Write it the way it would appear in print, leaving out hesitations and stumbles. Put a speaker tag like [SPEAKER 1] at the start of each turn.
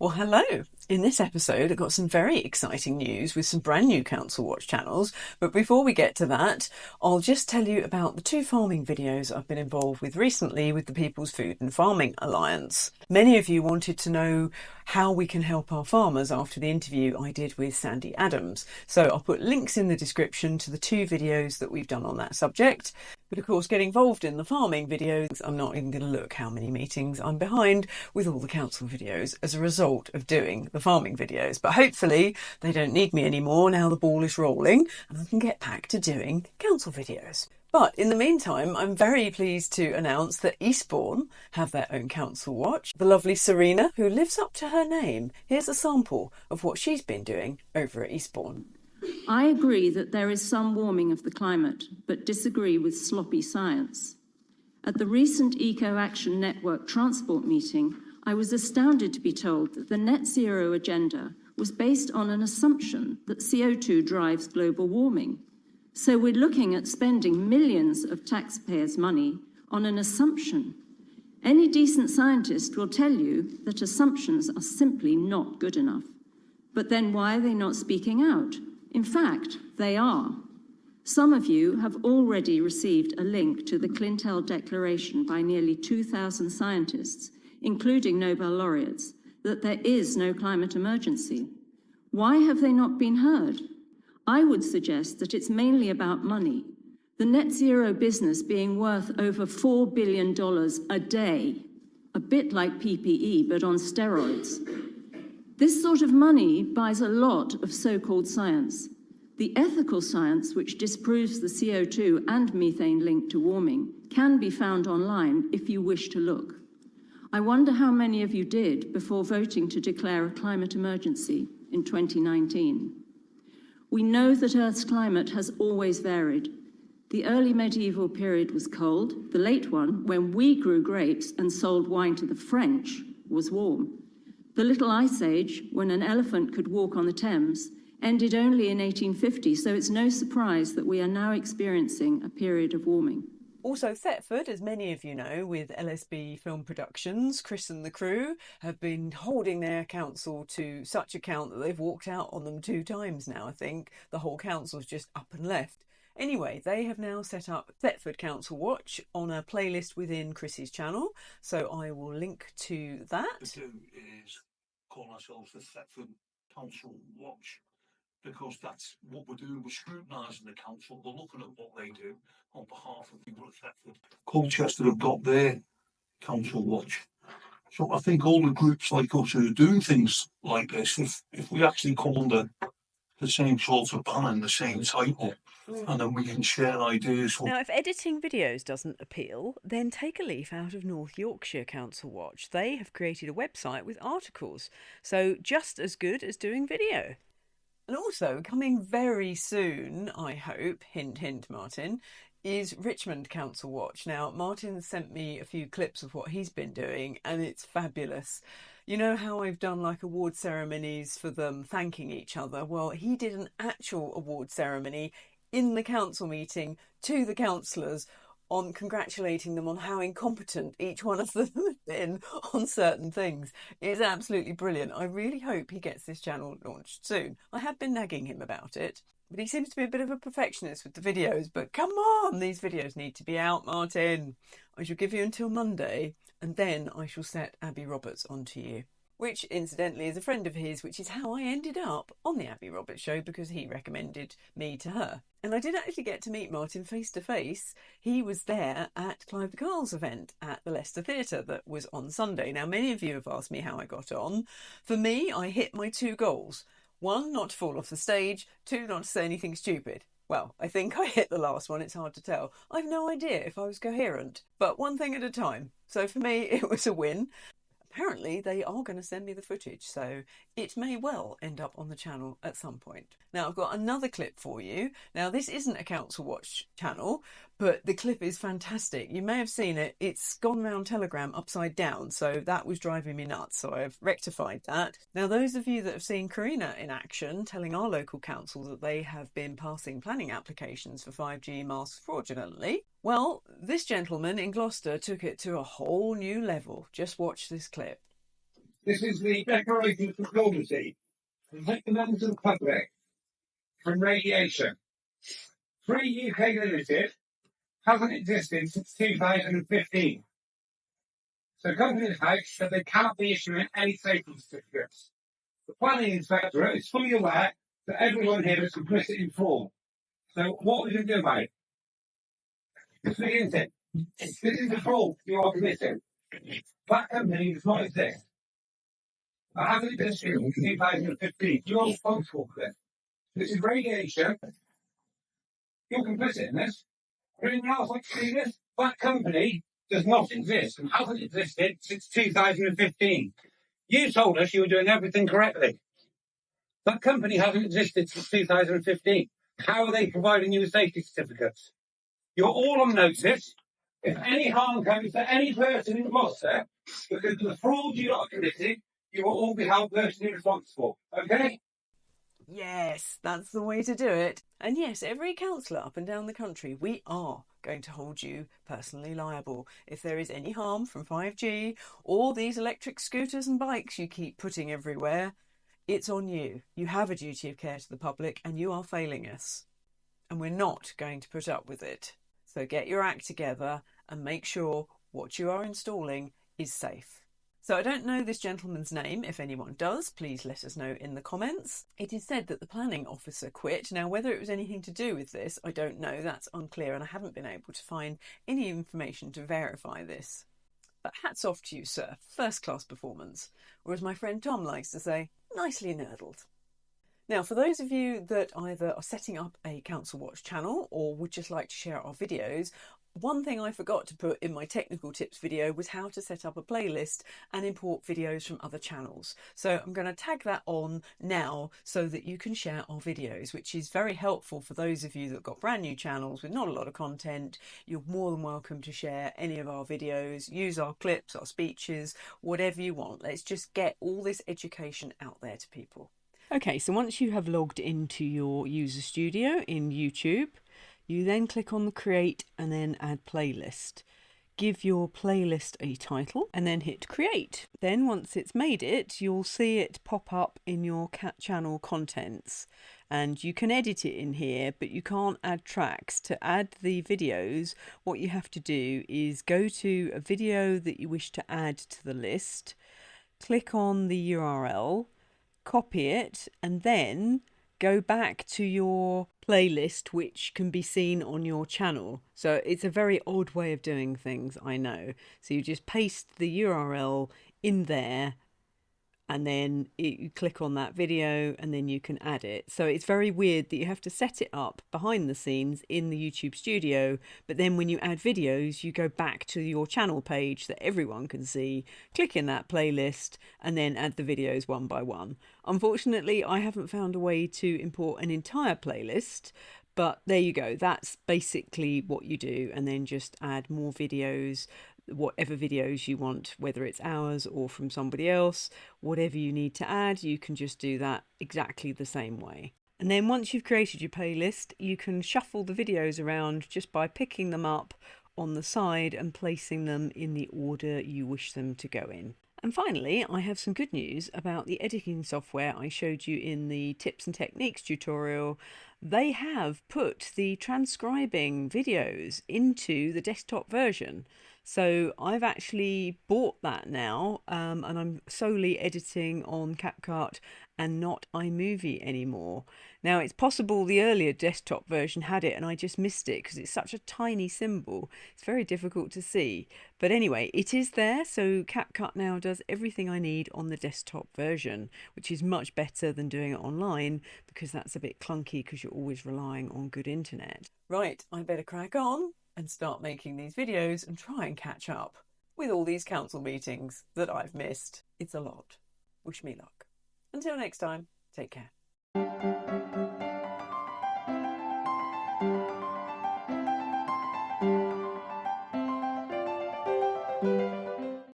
[SPEAKER 1] Well, hello. In this episode, I've got some very exciting news with some brand new Council Watch channels. But before we get to that, I'll just tell you about the two farming videos I've been involved with recently with the People's Food and Farming Alliance. Many of you wanted to know how we can help our farmers after the interview I did with Sandy Adams. So I'll put links in the description to the two videos that we've done on that subject. But of course, getting involved in the farming videos, I'm not even going to look how many meetings I'm behind with all the council videos as a result of doing the farming videos. But hopefully they don't need me anymore now the ball is rolling and I can get back to doing council videos. But in the meantime, I'm very pleased to announce that Eastbourne have their own council watch. The lovely Serena, who lives up to her name. Here's a sample of what she's been doing over at Eastbourne.
[SPEAKER 2] I agree that there is some warming of the climate, but disagree with sloppy science. At the recent Eco Action Network transport meeting, I was astounded to be told that the net zero agenda was based on an assumption that CO2 drives global warming. So we're looking at spending millions of taxpayers' money on an assumption. Any decent scientist will tell you that assumptions are simply not good enough. But then why are they not speaking out? In fact, they are. Some of you have already received a link to the Clintel Declaration by nearly 2,000 scientists, including Nobel laureates, that there is no climate emergency. Why have they not been heard? I would suggest that it's mainly about money. The net zero business being worth over $4 billion a day, a bit like PPE, but on steroids. This sort of money buys a lot of so-called science. The ethical science, which disproves the CO2 and methane link to warming, can be found online if you wish to look. I wonder how many of you did before voting to declare a climate emergency in 2019. We know that Earth's climate has always varied. The early medieval period was cold. The late one, when we grew grapes and sold wine to the French, was warm. The Little Ice Age, when an elephant could walk on the Thames, ended only in 1850, so it's no surprise that we are now experiencing a period of warming.
[SPEAKER 1] Also, Thetford, as many of you know, with LSB Film Productions, Chris and the crew have been holding their council to such account that they've walked out on them 2 times now, I think. The whole council's just up and left. Anyway, they have now set up Thetford Council Watch on a playlist within Chris's channel, so I will link to that.
[SPEAKER 3] To do is call ourselves the Thetford Council Watch, because that's what we're doing. We're scrutinising the council. We're looking at what they do on behalf of people at Thetford. Colchester have got their council watch. So I think all the groups like us who are doing things like this, if we actually come under the same sort of banner and the same title, and then we can share ideas.
[SPEAKER 1] Now, if editing videos doesn't appeal, then take a leaf out of North Yorkshire Council Watch. They have created a website with articles, so just as good as doing video. And also, coming very soon, I hope, hint, hint, Martin, is Richmond Council Watch. Now, Martin sent me a few clips of what he's been doing, and it's fabulous. You know how I've done like award ceremonies for them thanking each other? Well, he did an actual award ceremony in the council meeting to the councillors on congratulating them on how incompetent each one of them has been on certain things. It's absolutely brilliant. I really hope he gets this channel launched soon. I have been nagging him about it, but he seems to be a bit of a perfectionist with the videos. But come on, these videos need to be out, Martin. I shall give you until Monday, and then I shall set Abby Roberts onto you. Which, incidentally, is a friend of his, which is how I ended up on the Abby Roberts show, because he recommended me to her. And I did actually get to meet Martin face to face. He was there at Clive de Carle's event at the Leicester Theatre that was on Sunday. Now, many of you have asked me how I got on. For me, I hit my 2 goals. 1, not to fall off the stage. 2, not to say anything stupid. Well, I think I hit the last one. It's hard to tell. I've no idea if I was coherent, but one thing at a time. So for me, it was a win. Apparently they are going to send me the footage, so it may well end up on the channel at some point. Now, I've got another clip for you. Now, this isn't a Council Watch channel, but the clip is fantastic. You may have seen it. It's gone round Telegram upside down, so that was driving me nuts, so I've rectified that. Now, those of you that have seen Karina in action telling our local council that they have been passing planning applications for 5G masts fraudulently, well, this gentleman in Gloucester took it to a whole new level. Just watch this clip.
[SPEAKER 3] This is the Declaration of Conformity to protect the members of the public from radiation. Free UK Limited hasn't existed since 2015. So Companies House said they cannot be issuing any safety certificates. The planning inspectorate is fully aware that everyone here is complicit in fraud. So what are we going to do about it? This is it. This is the fraud you are committing. That company does not exist. It hasn't existed since 2015. You are responsible for this. This is radiation. You're complicit in this. Anyone else like to see this? That company does not exist and hasn't existed since 2015. You told us you were doing everything correctly. That company hasn't existed since 2015. How are they providing you with safety certificates? You're all on notice. If any harm comes to any person in Gloucester because of the fraud you lot committed, you will all be held personally responsible. Okay?
[SPEAKER 1] Yes, that's the way to do it. And yes, every councillor up and down the country, we are going to hold you personally liable if there is any harm from 5G or these electric scooters and bikes you keep putting everywhere. It's on you. You have a duty of care to the public and you are failing us. And we're not going to put up with it. So get your act together and make sure what you are installing is safe. So I don't know this gentleman's name. If anyone does, please let us know in the comments. It is said that the planning officer quit. Now, whether it was anything to do with this, I don't know. That's unclear and I haven't been able to find any information to verify this. But hats off to you, sir. First class performance. Or as my friend Tom likes to say, nicely nerdled. Now, for those of you that either are setting up a Council Watch channel or would just like to share our videos, one thing I forgot to put in my technical tips video was how to set up a playlist and import videos from other channels. So I'm going to tag that on now so that you can share our videos, which is very helpful for those of you that have got brand new channels with not a lot of content. You're more than welcome to share any of our videos, use our clips, our speeches, whatever you want. Let's just get all this education out there to people. Okay, so once you have logged into your user studio in YouTube, you then click on the create and then add playlist. Give your playlist a title and then hit create. Then once it's made it, you'll see it pop up in your channel contents. And you can edit it in here, but you can't add tracks. To add the videos, what you have to do is go to a video that you wish to add to the list, click on the URL, copy it, and then go back to your playlist, which can be seen on your channel. So it's a very odd way of doing things, I know. So you just paste the URL in there and then you click on that video and then you can add it. So it's very weird that you have to set it up behind the scenes in the YouTube studio, but then when you add videos, you go back to your channel page that everyone can see, click in that playlist and then add the videos one by one. Unfortunately, I haven't found a way to import an entire playlist, but there you go. That's basically what you do, and then just add more videos, whatever videos you want, whether it's ours or from somebody else, whatever you need to add, you can just do that exactly the same way. And then once you've created your playlist, you can shuffle the videos around just by picking them up on the side and placing them in the order you wish them to go in. And finally, I have some good news about the editing software I showed you in the tips and techniques tutorial. They have put the transcribing videos into the desktop version. So I've actually bought that now, and I'm solely editing on CapCut and not iMovie anymore. Now, it's possible the earlier desktop version had it and I just missed it because it's such a tiny symbol. It's very difficult to see. But anyway, it is there, so CapCut now does everything I need on the desktop version, which is much better than doing it online because that's a bit clunky because you're always relying on good internet. Right, I better crack on and start making these videos and try and catch up with all these council meetings that I've missed. It's a lot. Wish me luck. Until next time, take care.